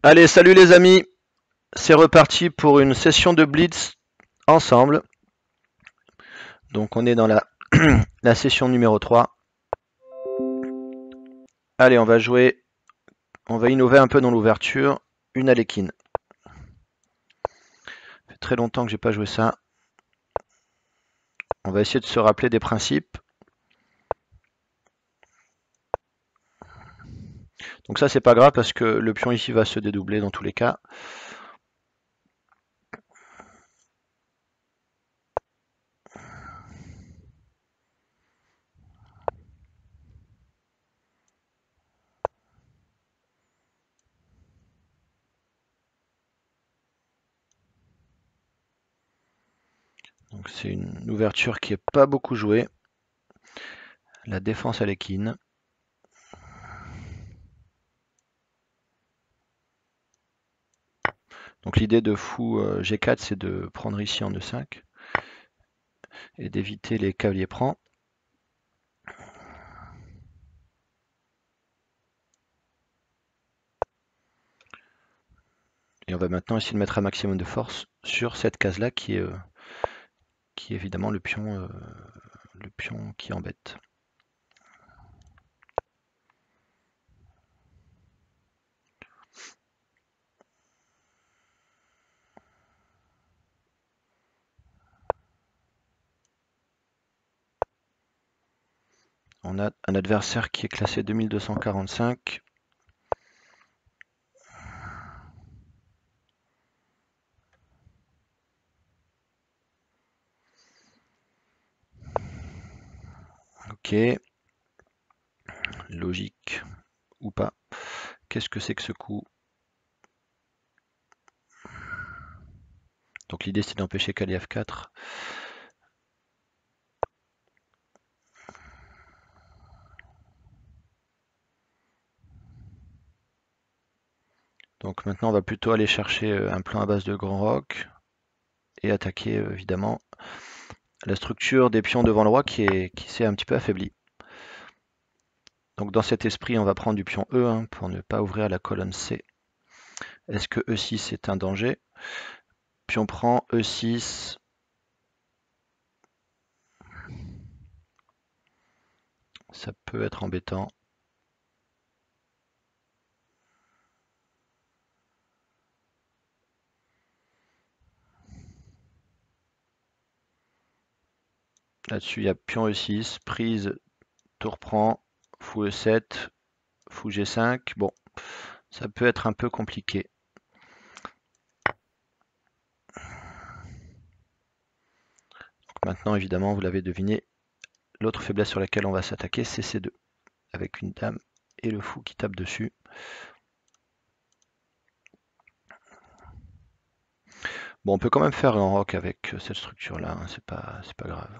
Allez, salut les amis, c'est reparti pour une session de Blitz ensemble. Donc on est dans la session numéro 3. Allez, on va innover un peu dans l'ouverture. Une Alekhine. Ça fait très longtemps que j'ai pas joué ça. On va essayer de se rappeler des principes. Donc ça c'est pas grave parce que le pion ici va se dédoubler dans tous les cas. Donc c'est une ouverture qui est pas beaucoup jouée. La défense Alekhine. Donc l'idée de fou G4 c'est de prendre ici en E5 et d'éviter les cavaliers prend. Et on va maintenant essayer de mettre un maximum de force sur cette case-là qui est évidemment le pion qui embête. On a un adversaire qui est classé 2245. Ok, logique ou pas. Qu'est-ce que c'est que ce coup? Donc l'idée c'est d'empêcher qu'Ali F4. Donc maintenant on va plutôt aller chercher un plan à base de grand roc et attaquer évidemment la structure des pions devant le roi qui s'est un petit peu affaiblie. Donc dans cet esprit on va prendre du pion E pour ne pas ouvrir la colonne C. Est-ce que E6 est un danger? Pion prend E6. Ça peut être embêtant. Là-dessus, il y a pion E6, prise, tour prend, fou E7, fou G5. Bon, ça peut être un peu compliqué. Donc maintenant, évidemment, vous l'avez deviné, l'autre faiblesse sur laquelle on va s'attaquer, c'est C2, avec une dame et le fou qui tape dessus. Bon, on peut quand même faire un roc avec cette structure-là, c'est pas grave.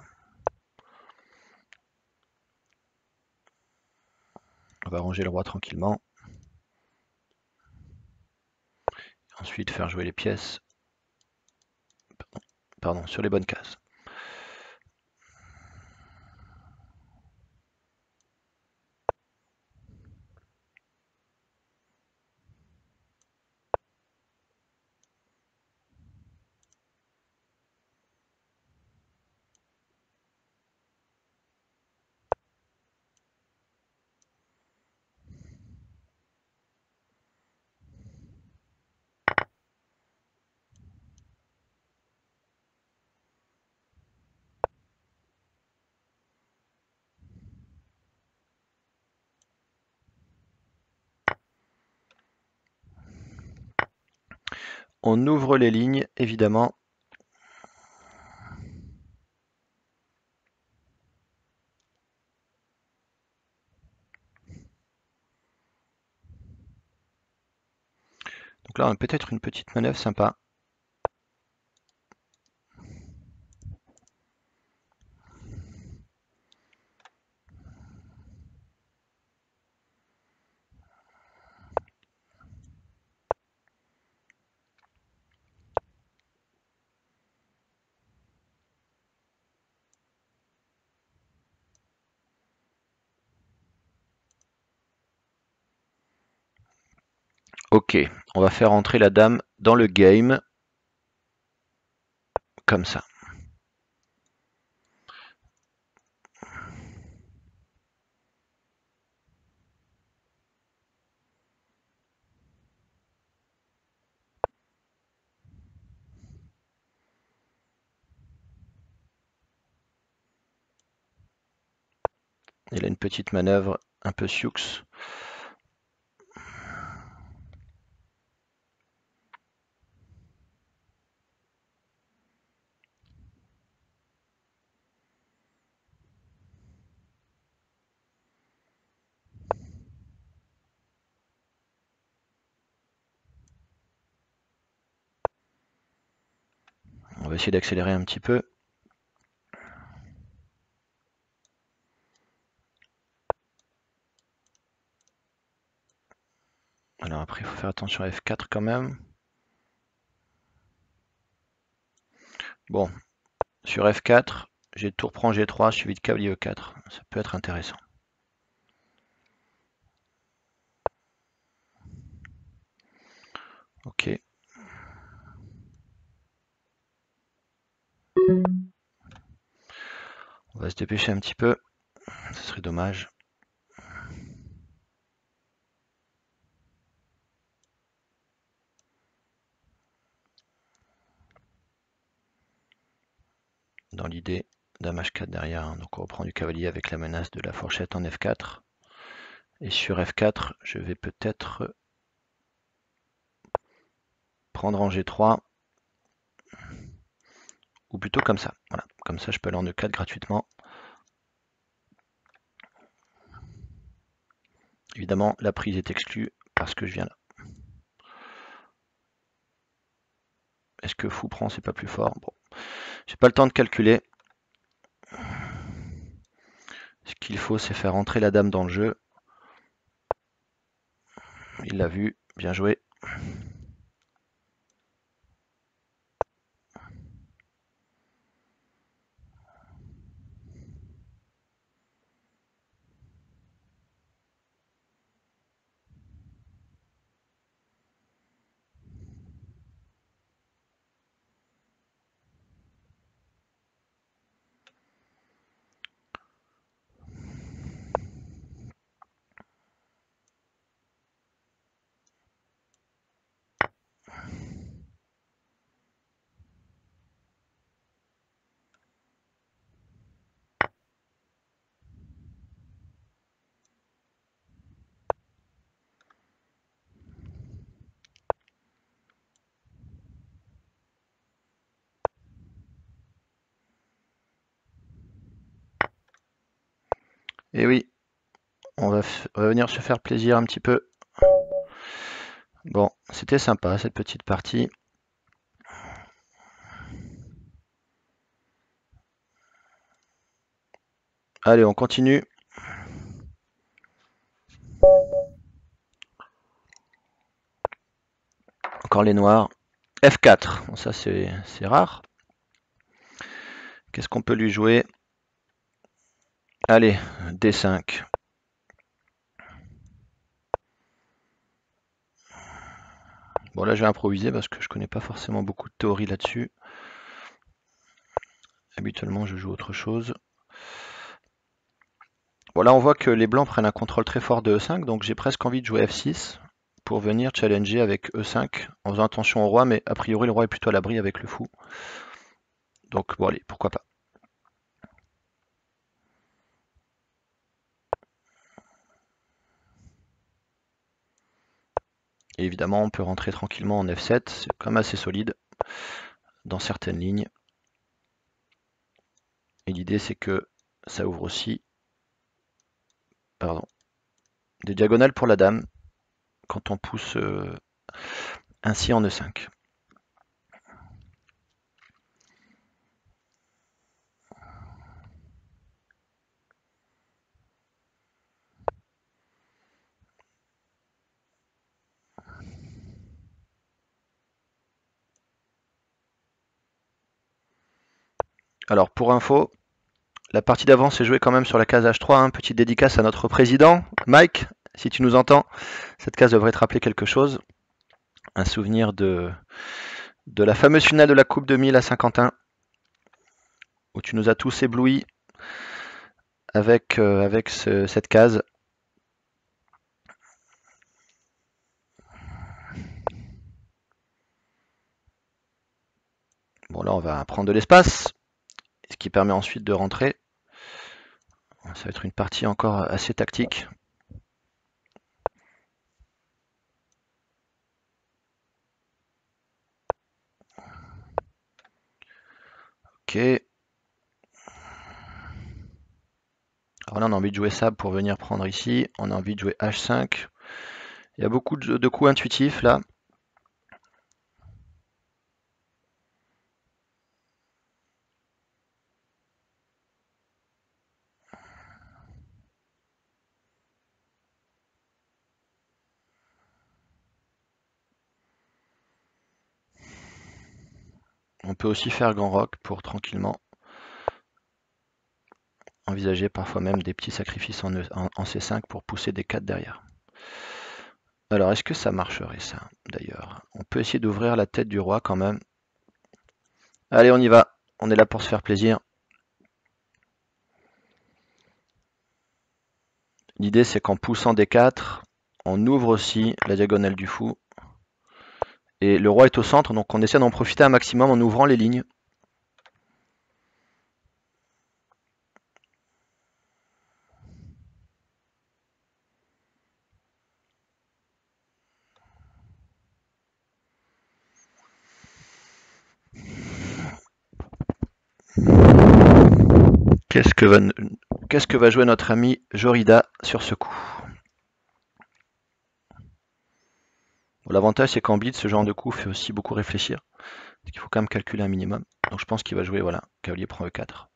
On va ranger le roi tranquillement. Ensuite, faire jouer les pièces, pardon, sur les bonnes cases. On ouvre les lignes, évidemment. Donc là, on a peut-être une petite manœuvre sympa. Ok, on va faire entrer la dame dans le game, comme ça. Il a une petite manœuvre un peu sioux. On va essayer d'accélérer un petit peu. Alors après, il faut faire attention à F4 quand même. Bon, sur F4, j'ai tour prend G3 suivi de cavalier E4. Ça peut être intéressant. Ok. On va se dépêcher un petit peu. Ce serait dommage. Dans l'idée, dame H4 derrière. Donc on reprend du cavalier avec la menace de la fourchette en F4. Et sur F4, je vais peut-être prendre en G3. Ou plutôt comme ça. Voilà. Comme ça, je peux aller en E4 gratuitement. Évidemment, la prise est exclue parce que je viens là. Est-ce que fou prend, c'est pas plus fort? Bon, j'ai pas le temps de calculer. Ce qu'il faut, c'est faire entrer la dame dans le jeu. Il l'a vu, bien joué. Et oui, on va venir se faire plaisir un petit peu. Bon, c'était sympa cette petite partie. Allez, on continue. Encore les noirs. F4, bon, ça c'est rare. Qu'est-ce qu'on peut lui jouer? Allez, D5. Bon là je vais improviser parce que je connais pas forcément beaucoup de théorie là-dessus. Habituellement je joue autre chose. Bon là on voit que les blancs prennent un contrôle très fort de E5, donc j'ai presque envie de jouer F6 pour venir challenger avec E5 en faisant attention au roi, mais a priori le roi est plutôt à l'abri avec le fou. Donc bon allez, pourquoi pas. Et évidemment on peut rentrer tranquillement en F7, c'est quand même assez solide dans certaines lignes. Et l'idée c'est que ça ouvre aussi, pardon, des diagonales pour la dame quand on pousse ainsi en E5. Alors pour info, la partie d'avant s'est jouée quand même sur la case H3, hein. Petite dédicace à notre président, Mike, si tu nous entends. Cette case devrait te rappeler quelque chose. Un souvenir de la fameuse finale de la Coupe 2000 à Saint-Quentin, où tu nous as tous éblouis avec cette case. Bon, là, on va prendre de l'espace, ce qui permet ensuite de rentrer. Ça va être une partie encore assez tactique. Ok. Alors là, on a envie de jouer sable pour venir prendre ici. On a envie de jouer H5. Il y a beaucoup de coups intuitifs là. On peut aussi faire grand rock pour tranquillement envisager parfois même des petits sacrifices en C5 pour pousser des 4 derrière. Alors, est-ce que ça marcherait ça, d'ailleurs? On peut essayer d'ouvrir la tête du roi quand même. Allez, on y va. On est là pour se faire plaisir. L'idée, c'est qu'en poussant des 4, on ouvre aussi la diagonale du fou. Et le roi est au centre, donc on essaie d'en profiter un maximum en ouvrant les lignes. Qu'est-ce que va jouer notre ami Jorida sur ce coup? Bon, l'avantage, c'est qu'en blitz, ce genre de coup fait aussi beaucoup réfléchir. Il faut quand même calculer un minimum. Donc je pense qu'il va jouer, voilà, cavalier prend E4.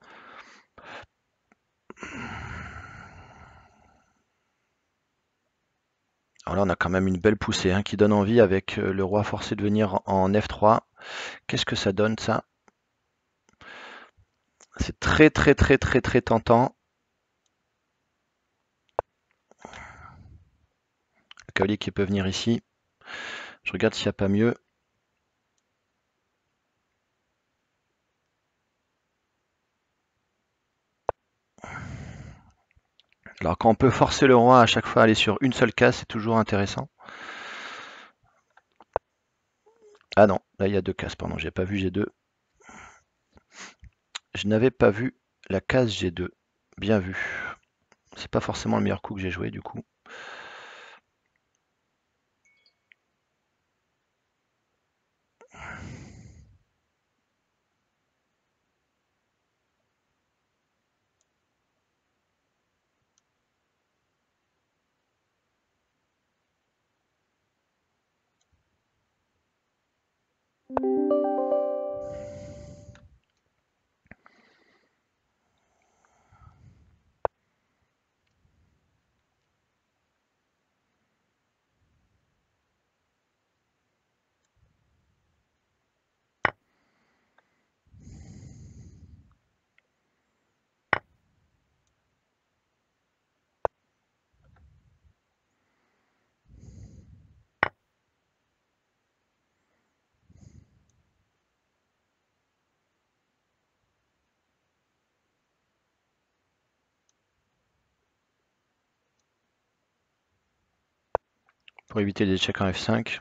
Alors là, on a quand même une belle poussée hein, qui donne envie avec le roi forcé de venir en F3. Qu'est-ce que ça donne ça? C'est très très très très très tentant. Le cavalier qui peut venir ici. Je regarde s'il n'y a pas mieux. Alors quand on peut forcer le roi à chaque fois à aller sur une seule case, c'est toujours intéressant. Ah non, là il y a 2 cases, pardon, j'ai pas vu G2. Je n'avais pas vu la case G2. Bien vu. C'est pas forcément le meilleur coup que j'ai joué du coup. Pour éviter les échecs en F5.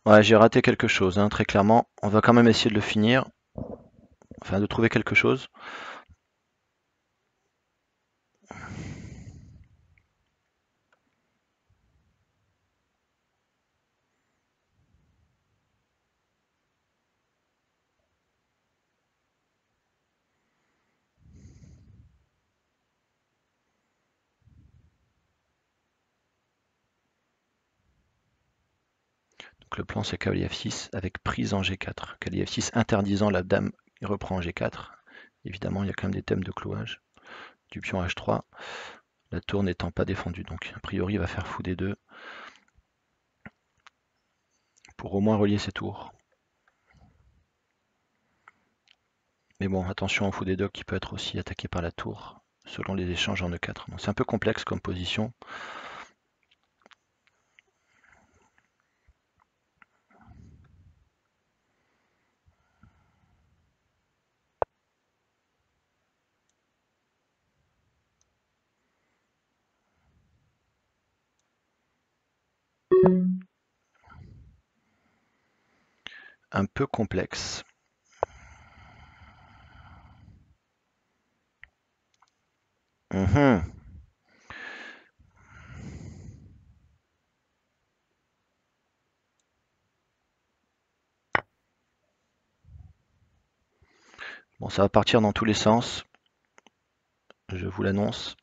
Ouais, j'ai raté quelque chose, hein, très clairement. On va quand même essayer de le finir. Enfin, de trouver quelque chose. Donc le plan c'est cavalier F6 avec prise en G4. Cavalier F6 interdisant la dame, il reprend en G4. Évidemment, il y a quand même des thèmes de clouage. Du pion H3. La tour n'étant pas défendue. Donc a priori, il va faire fou D2. Pour au moins relier ses tours. Mais bon, attention au fou D2 qui peut être aussi attaqué par la tour selon les échanges en E4. C'est un peu complexe comme position. un peu complexe. Mhm. Bon, ça va partir dans tous les sens, je vous l'annonce.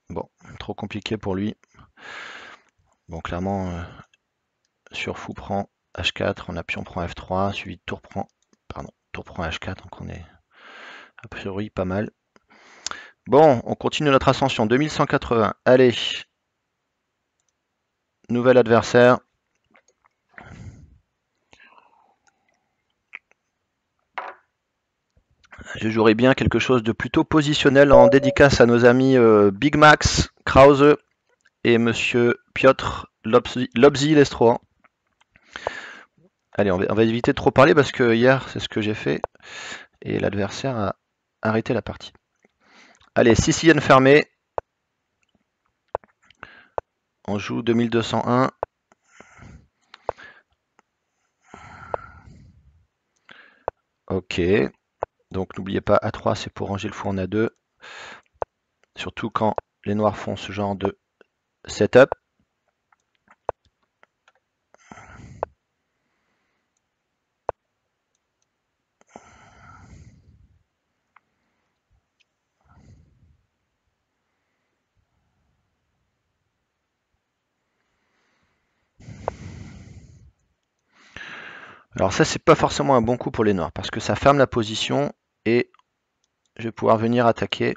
Bon, trop compliqué pour lui. Bon, clairement, sur fou prend H4, on a pion prend F3, suivi de tour prend, tour prend H4, donc on est a priori pas mal. Bon, on continue notre ascension, 2180. Allez, nouvel adversaire. Je jouerai bien quelque chose de plutôt positionnel en dédicace à nos amis Big Max, Krause et Monsieur Piotr Lobzy-Lestro. Allez, on va éviter de trop parler parce que hier, c'est ce que j'ai fait et l'adversaire a arrêté la partie. Allez, Sicilienne fermée. On joue 2201. Ok. Donc n'oubliez pas, A3 c'est pour ranger le fou en A2. Surtout quand les noirs font ce genre de setup. Alors ça c'est pas forcément un bon coup pour les noirs parce que ça ferme la position et je vais pouvoir venir attaquer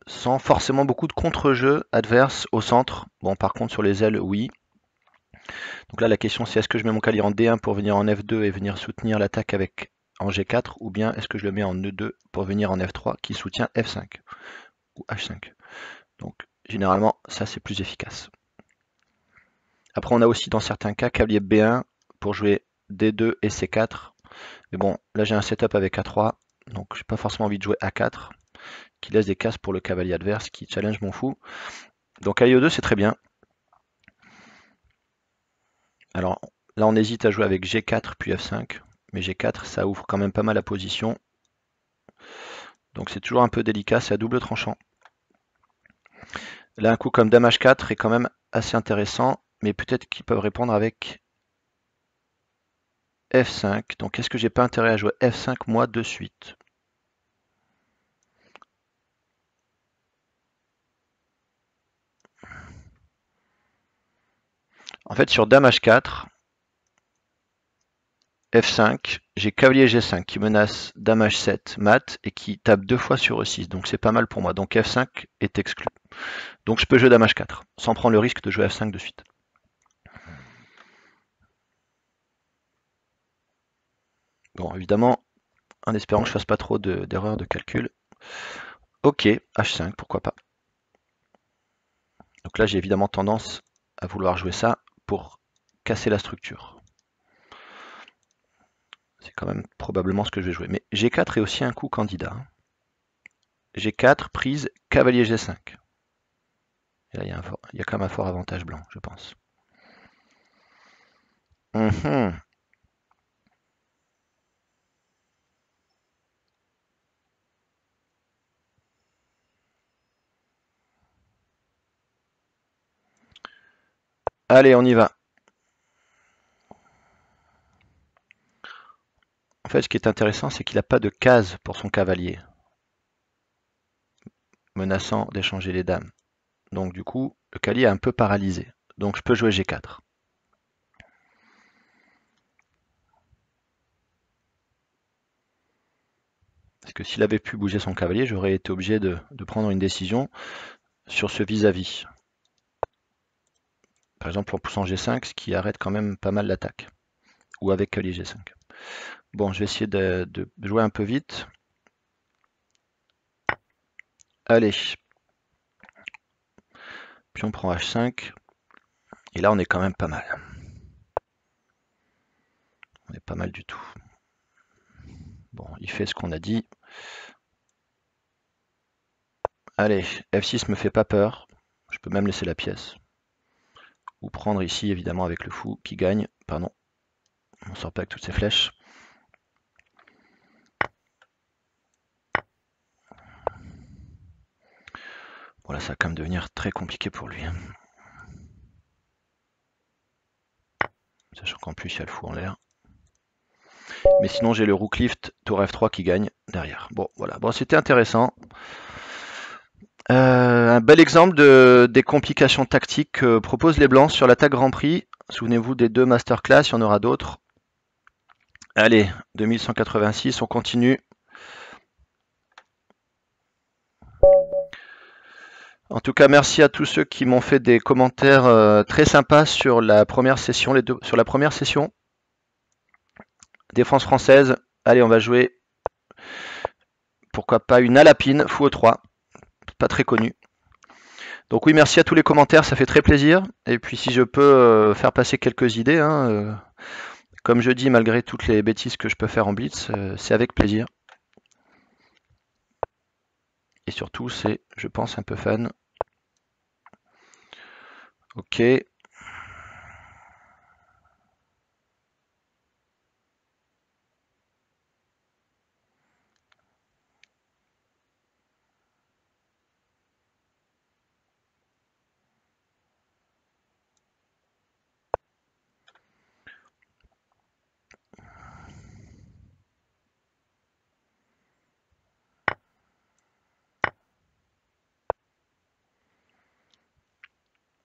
sans forcément beaucoup de contre-jeu adverse au centre. Bon par contre sur les ailes oui. Donc là la question c'est est-ce que je mets mon cavalier en D1 pour venir en F2 et venir soutenir l'attaque avec en G4 ou bien est-ce que je le mets en E2 pour venir en F3 qui soutient F5 ou H5. Donc généralement ça c'est plus efficace. Après on a aussi dans certains cas cavalier B1 pour jouer D2 et C4. Mais bon là j'ai un setup avec A3 donc j'ai pas forcément envie de jouer A4 qui laisse des cases pour le cavalier adverse qui challenge mon fou. Donc cavalier E2 c'est très bien. Alors là on hésite à jouer avec G4 puis F5. Mais G4 ça ouvre quand même pas mal la position. Donc c'est toujours un peu délicat, c'est à double tranchant. Là un coup comme Dame H4 est quand même assez intéressant. Mais peut-être qu'ils peuvent répondre avec F5. Donc est-ce que j'ai pas intérêt à jouer F5 moi de suite? En fait sur Dame H4, F5, j'ai cavalier G5 qui menace Dame H7 mat et qui tape deux fois sur E6. Donc c'est pas mal pour moi. Donc F5 est exclu. Donc je peux jouer Dame H4 sans prendre le risque de jouer F5 de suite. Bon évidemment, en espérant que je fasse pas trop d'erreurs de calcul. Ok, H5, pourquoi pas. Donc là j'ai évidemment tendance à vouloir jouer ça pour casser la structure. C'est quand même probablement ce que je vais jouer. Mais G4 est aussi un coup candidat. G4, prise, cavalier G5. Et là, il y a quand même un fort avantage blanc, je pense. Allez, on y va. En fait, ce qui est intéressant, c'est qu'il n'a pas de case pour son cavalier, menaçant d'échanger les dames. Donc du coup, le cavalier est un peu paralysé. Donc je peux jouer G4. Parce que s'il avait pu bouger son cavalier, j'aurais été obligé de prendre une décision sur ce vis-à-vis. Par exemple en poussant G5, ce qui arrête quand même pas mal l'attaque. Ou avec cavalier G5. Bon, je vais essayer de jouer un peu vite. Allez. Puis on prend H5. Et là, on est quand même pas mal. On est pas mal du tout. Bon, il fait ce qu'on a dit. Allez, F6 me fait pas peur. Je peux même laisser la pièce. Ou prendre ici, évidemment, avec le fou qui gagne. Pardon, on sort pas avec toutes ces flèches. Bon là, ça va quand même devenir très compliqué pour lui. Sachant qu'en plus, il y a le fou en l'air. Mais sinon, j'ai le rook lift, tour F3 qui gagne derrière. Bon, voilà. Bon, c'était intéressant. Un bel exemple des complications tactiques que proposent les Blancs sur l'attaque Grand Prix. Souvenez-vous des 2 masterclass, il y en aura d'autres. Allez, 2186, on continue. En tout cas, merci à tous ceux qui m'ont fait des commentaires très sympas sur la première session, sur la première session. Défense française. Allez, on va jouer. Pourquoi pas une Alapine, fou E3. Pas très connu. Donc oui, merci à tous les commentaires, ça fait très plaisir. Et puis si je peux faire passer quelques idées, hein, comme je dis, malgré toutes les bêtises que je peux faire en blitz, c'est avec plaisir. Et surtout, c'est, je pense, un peu fun. Ok.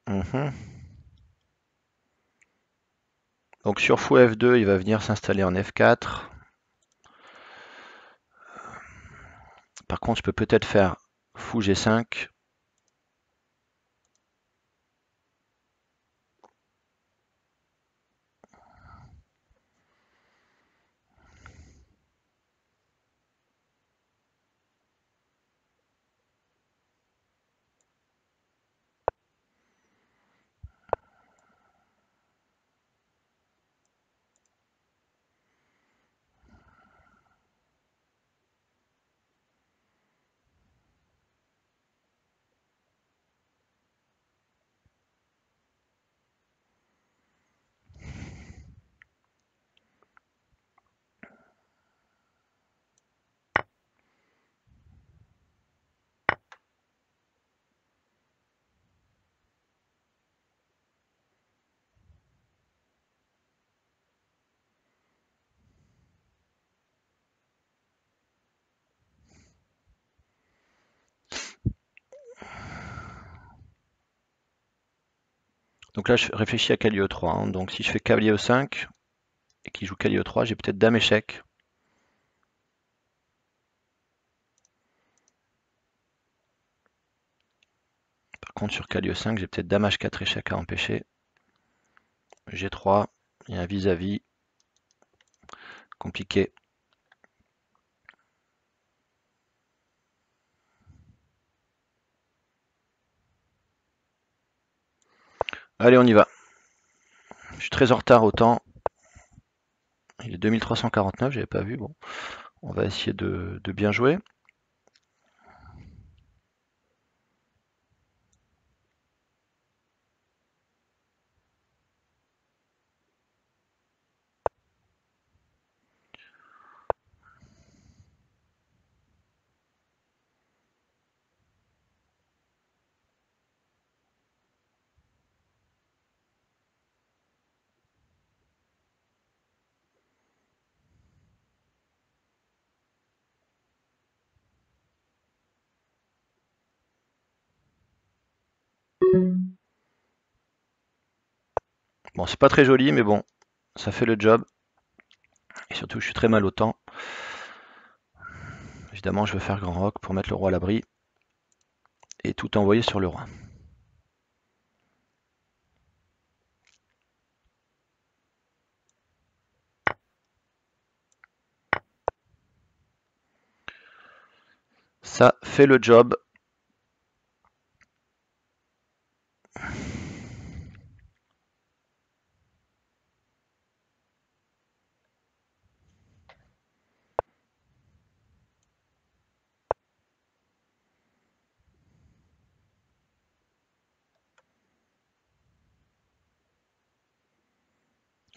Mhm. Donc sur fou F2, il va venir s'installer en F4. Par contre, je peux peut-être faire fou G5. Donc là, je réfléchis à cavalier E3. Hein. Donc si je fais cavalier E5 et qu'il joue cavalier E3, j'ai peut-être dame échec. Par contre, sur cavalier E5, j'ai peut-être dame H4 échec à empêcher. G3, il y a un vis-à-vis compliqué. Allez, on y va. Je suis très en retard au temps. Il est 2349, j'avais pas vu. Bon, on va essayer de bien jouer. Bon, c'est pas très joli, mais bon, ça fait le job. Et surtout, je suis très mal au temps. Évidemment, je veux faire grand roc pour mettre le roi à l'abri et tout envoyer sur le roi. Ça fait le job.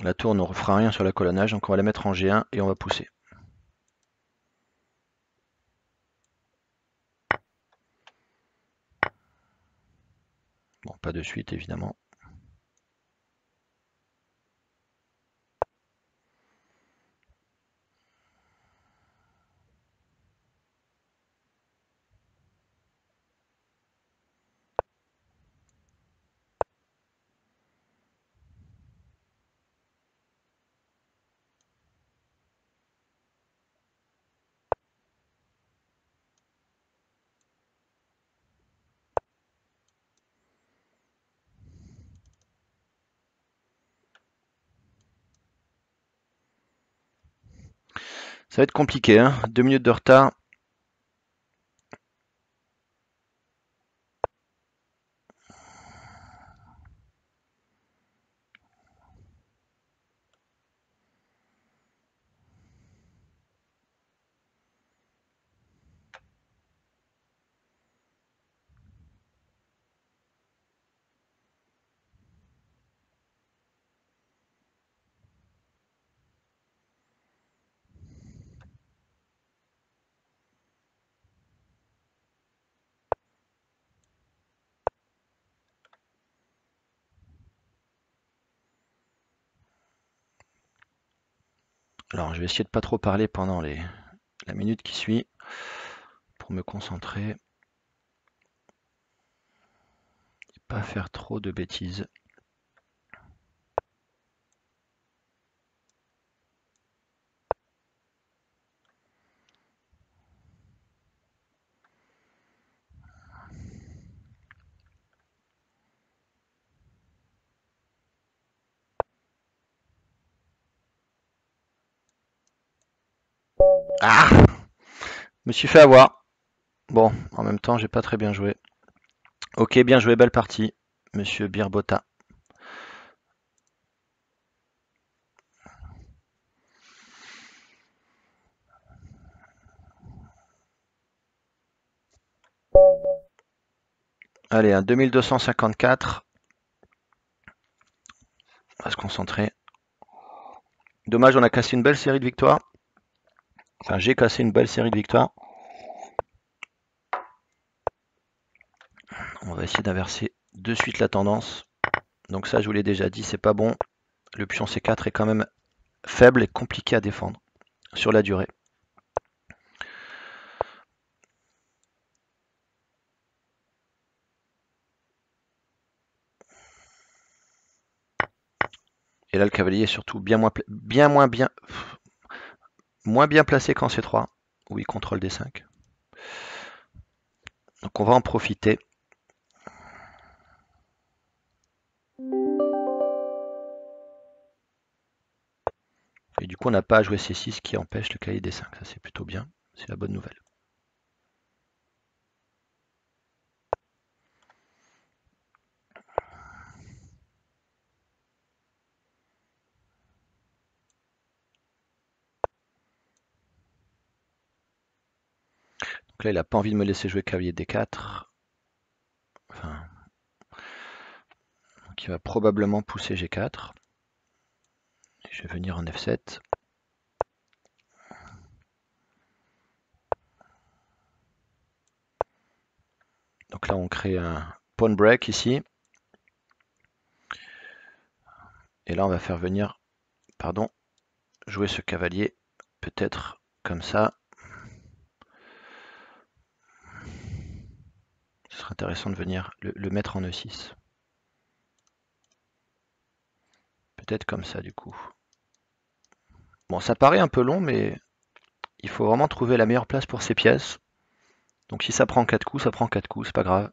La tour ne fera rien sur la colonnage, donc on va la mettre en G1 et on va pousser. Bon, pas de suite évidemment. Ça va être compliqué, hein. 2 minutes de retard. Alors je vais essayer de pas trop parler pendant la minute qui suit pour me concentrer et pas faire trop de bêtises. Ah! Je me suis fait avoir. Bon, en même temps, j'ai pas très bien joué. Ok, bien joué, belle partie, monsieur Birbotta. Allez, un 2254. On va se concentrer. Dommage, on a cassé une belle série de victoires. Enfin, j'ai cassé une belle série de victoires. On va essayer d'inverser de suite la tendance. Donc ça, je vous l'ai déjà dit, c'est pas bon. Le pion C4 est quand même faible et compliqué à défendre sur la durée. Et là, le cavalier est surtout moins bien placé qu'en C3, où il contrôle D5. Donc on va en profiter. Et du coup, on n'a pas à jouer C6 qui empêche le cavalier D5. Ça, c'est plutôt bien. C'est la bonne nouvelle. Donc là, il n'a pas envie de me laisser jouer cavalier D4. Enfin, donc il va probablement pousser G4. Et je vais venir en F7. Donc là, on crée un pawn break ici. Et là, on va faire venir, pardon, jouer ce cavalier, peut-être comme ça. Ce serait intéressant de venir le mettre en E6. Peut-être comme ça, du coup. Bon, ça paraît un peu long, mais il faut vraiment trouver la meilleure place pour ces pièces. Donc si ça prend 4 coups, ça prend 4 coups, c'est pas grave.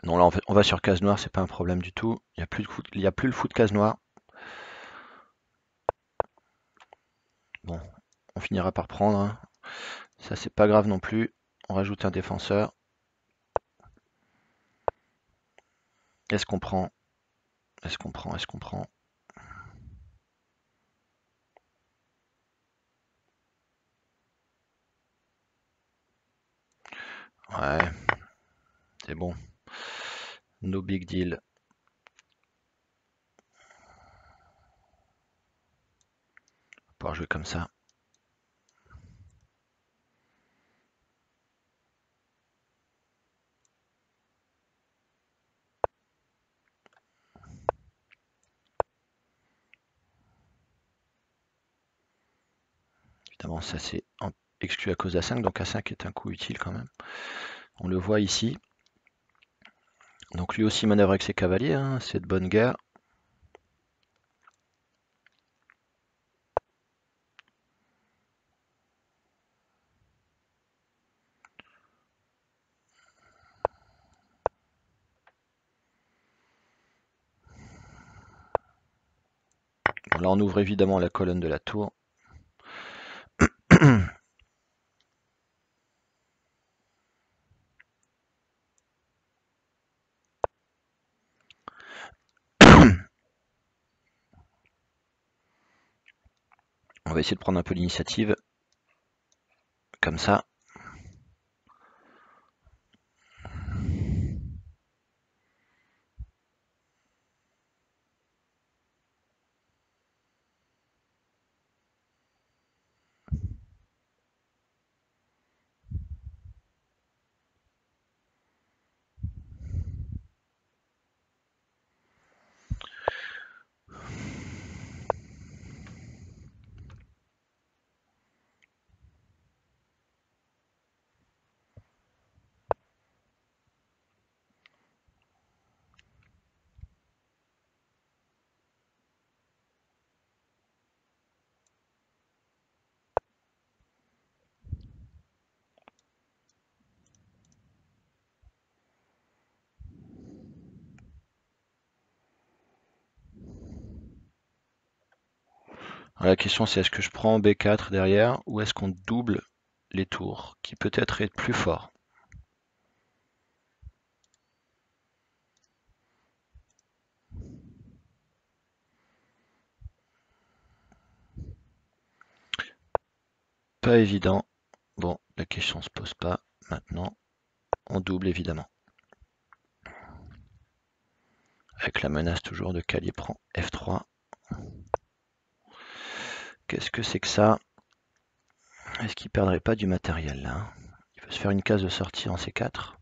Non, là, en fait, on va sur case noire, c'est pas un problème du tout. Il n'y a plus le fou de case noire. Bon, on finira par prendre, hein. Ça, c'est pas grave non plus. On rajoute un défenseur. Est-ce qu'on prend? Est-ce qu'on prend? Est-ce qu'on prend? Ouais, c'est bon. No big deal. On va pouvoir jouer comme ça. Évidemment, ça c'est exclu à cause d'A5, donc A5 est un coup utile quand même. On le voit ici. Donc lui aussi manœuvre avec ses cavaliers, hein, c'est de bonne guerre. Bon, là on ouvre évidemment la colonne de la tour. On va essayer de prendre un peu l'initiative. Comme ça. Alors, la question c'est est-ce que je prends B4 derrière ou est-ce qu'on double les tours, qui peut-être est plus fort. Pas évident. Bon, la question se pose pas maintenant. On double évidemment. Avec la menace toujours de Calier prend F3. Qu'est-ce que c'est que ça? Est-ce qu'il perdrait pas du matériel là? Il peut se faire une case de sortie en C4.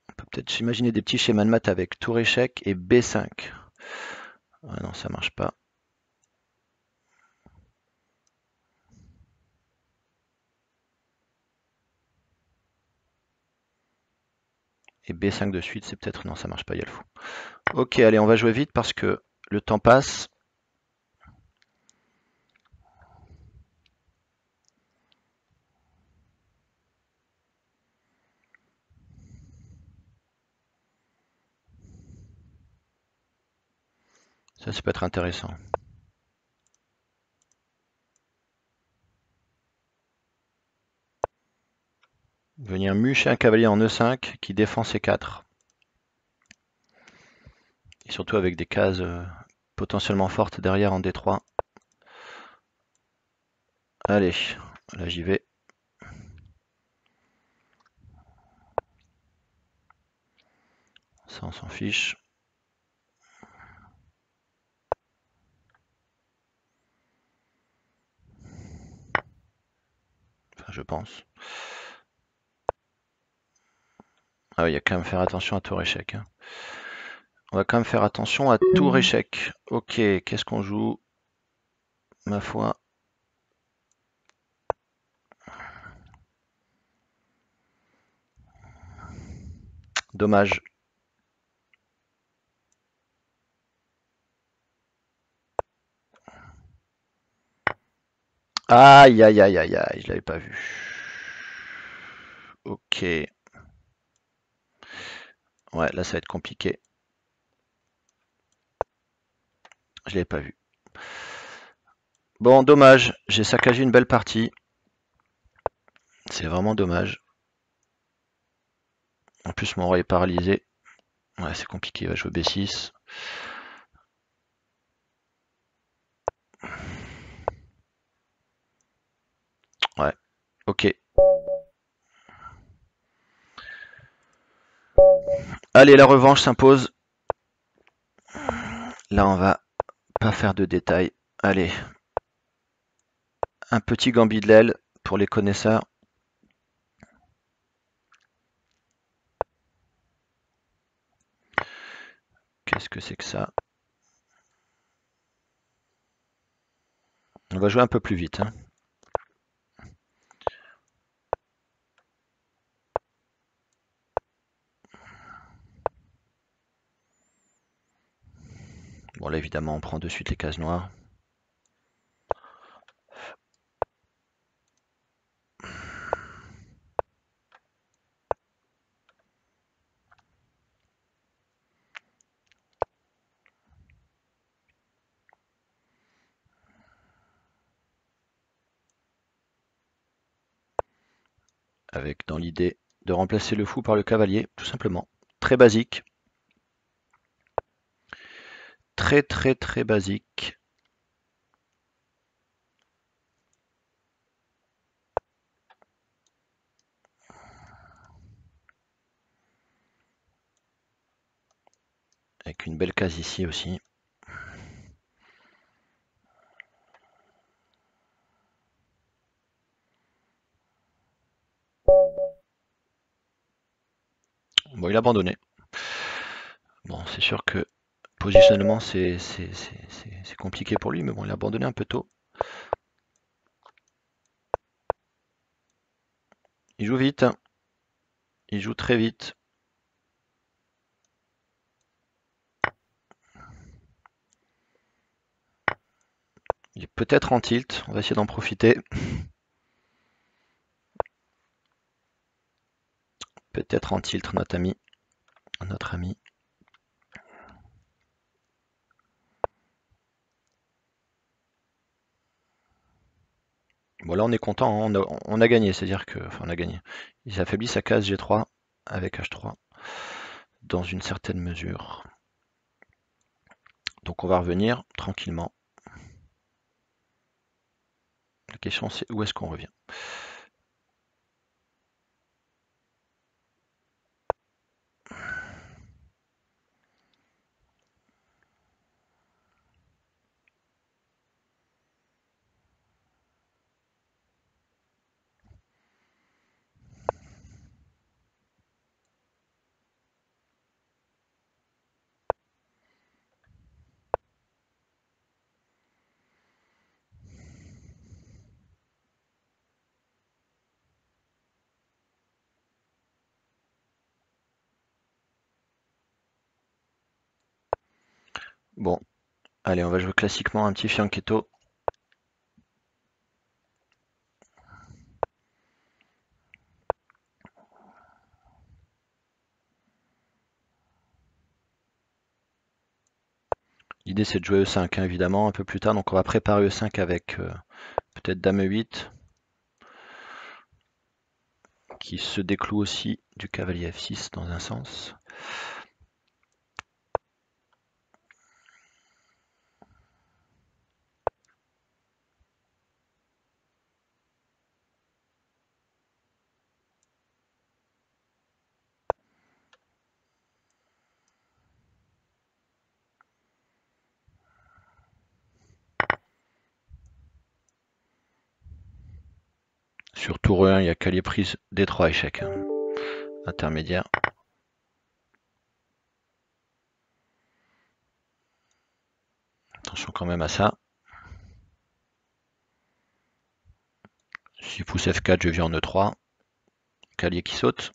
On peut peut-être s'imaginer des petits schémas de maths avec tour échec et B5. Ah non, ça marche pas. Et B5 de suite, c'est peut-être... Non, ça marche pas, il y a le fou. Ok, allez, on va jouer vite parce que le temps passe. Ça peut être intéressant. Venir mucher un cavalier en E5 qui défend C4. Et surtout avec des cases potentiellement fortes derrière en D3. Allez, là j'y vais. Ça on s'en fiche. Enfin je pense. Ah oui, il y a quand même faire attention à tour échec. Hein. On va quand même faire attention à tour échec. Ok, qu'est-ce qu'on joue? Ma foi. Dommage. Aïe aïe aïe aïe aïe, je l'avais pas vu. Ok. Ouais, là ça va être compliqué. Je l'avais pas vu. Bon, dommage, j'ai saccagé une belle partie. C'est vraiment dommage. En plus, mon roi est paralysé. Ouais, c'est compliqué, il va jouer B6. Ouais, ok. Allez, la revanche s'impose. Là, on va pas faire de détails. Allez, un petit gambit de l'aile pour les connaisseurs. Qu'est-ce que c'est que ça? On va jouer un peu plus vite, hein. Bon, là, évidemment, on prend de suite les cases noires. Avec dans l'idée de remplacer le fou par le cavalier, tout simplement. Très basique. Très très très basique. Avec une belle case ici aussi. Bon, il a abandonné. Bon, c'est sûr que positionnellement, c'est compliqué pour lui, mais bon, il a abandonné un peu tôt. Il joue vite. Il joue très vite. Il est peut-être en tilt. On va essayer d'en profiter. Peut-être en tilt, notre ami. Bon, là, on est content, hein. On a gagné, c'est-à-dire que, enfin, on a gagné. Il affaiblit sa case G3 avec H3 dans une certaine mesure. Donc, on va revenir tranquillement. La question, c'est où est-ce qu'on revient? Bon, allez, on va jouer classiquement un petit fianchetto. L'idée, c'est de jouer E5, hein, évidemment, un peu plus tard. Donc, on va préparer E5 avec peut-être Dame E8, qui se décloue aussi du cavalier F6 dans un sens. Sur tour E1, il y a cavalier prise D3 échec, hein, intermédiaire. Attention quand même à ça. Si pousse F4, je viens en E3. Cavalier qui saute.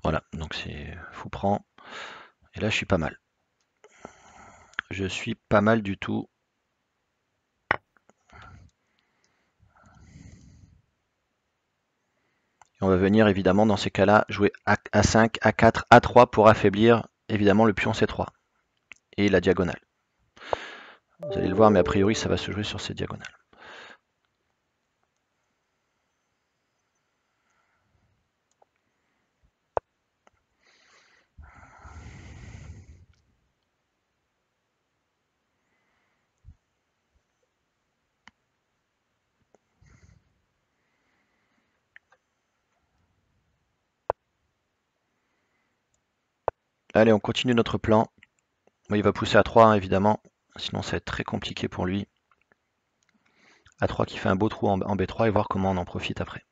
Voilà, donc c'est fou prend. Et là, je suis pas mal. Je suis pas mal du tout. Et on va venir évidemment dans ces cas-là jouer A5, A4, A3 pour affaiblir évidemment le pion C3 et la diagonale. Vous allez le voir, mais a priori, ça va se jouer sur ces diagonales. Allez, on continue notre plan. Il va pousser à 3, hein, évidemment. Sinon, ça va être très compliqué pour lui. A3 qui fait un beau trou en B3 et voir comment on en profite après.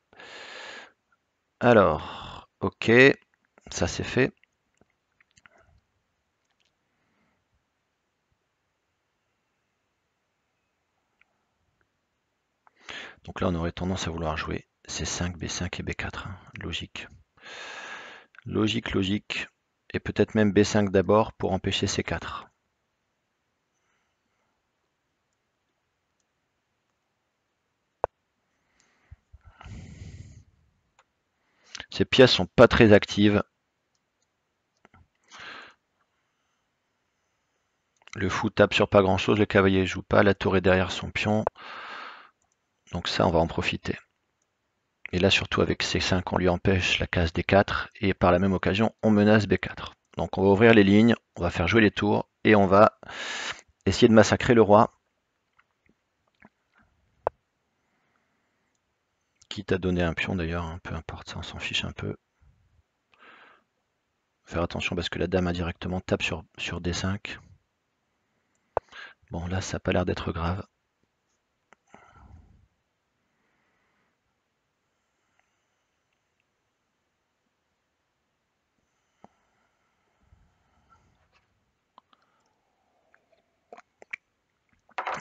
Alors, ok, ça c'est fait. Donc là, on aurait tendance à vouloir jouer C5, B5 et B4. Hein. Logique. Logique, logique. Et peut-être même B5 d'abord pour empêcher C4. Ces pièces sont pas très actives. Le fou tape sur pas grand chose, le cavalier joue pas, la tour est derrière son pion. Donc ça, on va en profiter. Et là, surtout avec C5, on lui empêche la case D4. Et par la même occasion, on menace B4. Donc on va ouvrir les lignes, on va faire jouer les tours. Et on va essayer de massacrer le roi. Quitte à donner un pion d'ailleurs, hein, peu importe, ça on s'en fiche un peu. Faire attention parce que la dame indirectement tape sur D5. Bon là ça n'a pas l'air d'être grave.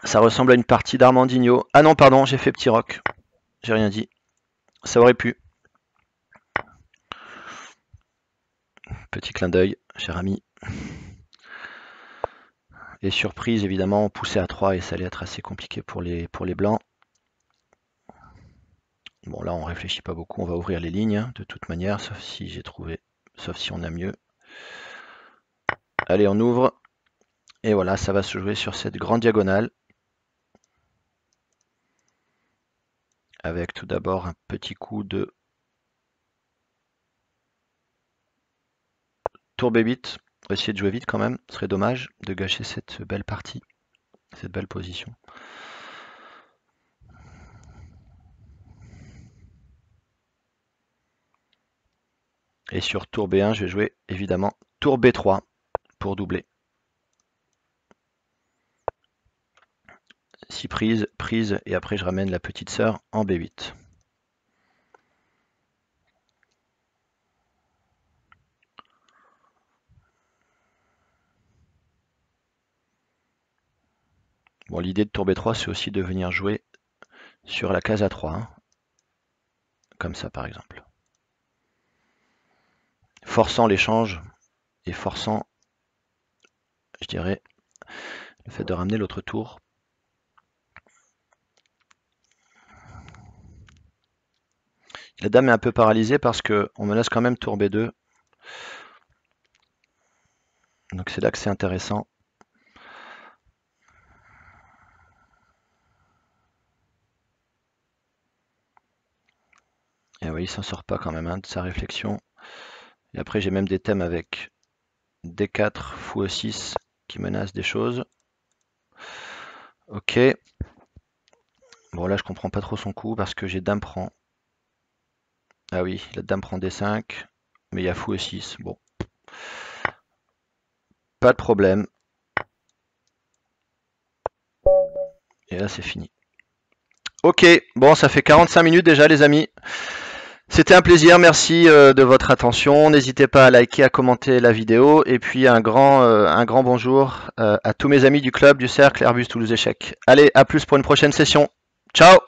Ça ressemble à une partie d'Armandinho. Ah non pardon, j'ai fait petit roc. J'ai rien dit. Ça aurait pu. Petit clin d'œil, cher ami. Et surprise évidemment, on poussait à 3 et ça allait être assez compliqué pour les blancs. Bon là on réfléchit pas beaucoup, on va ouvrir les lignes hein, de toute manière, sauf si j'ai trouvé, sauf si on a mieux. Allez on ouvre. Et voilà, ça va se jouer sur cette grande diagonale. Avec tout d'abord un petit coup de tour B8. On va essayer de jouer vite quand même, ce serait dommage de gâcher cette belle partie, cette belle position. Et sur tour B1, je vais jouer évidemment tour B3 pour doubler. Si prise, prise, et après je ramène la petite sœur en B8. Bon, l'idée de tour B3, c'est aussi de venir jouer sur la case A3, hein. Comme ça par exemple. Forçant l'échange et forçant, je dirais, le fait de ramener l'autre tour. La dame est un peu paralysée parce qu'on menace quand même tour B2. Donc c'est là que c'est intéressant. Et oui, il s'en sort pas quand même hein, de sa réflexion. Et après j'ai même des thèmes avec D4, fou E6 qui menacent des choses. Ok. Bon là je comprends pas trop son coup parce que j'ai dame prend. Ah oui, la dame prend D5, mais il y a fou E6. Bon. Pas de problème. Et là c'est fini. Ok, bon ça fait 45 minutes déjà les amis. C'était un plaisir, merci de votre attention. N'hésitez pas à liker, à commenter la vidéo. Et puis un grand bonjour à tous mes amis du club, du cercle Airbus Toulouse Échecs. Allez, à plus pour une prochaine session. Ciao!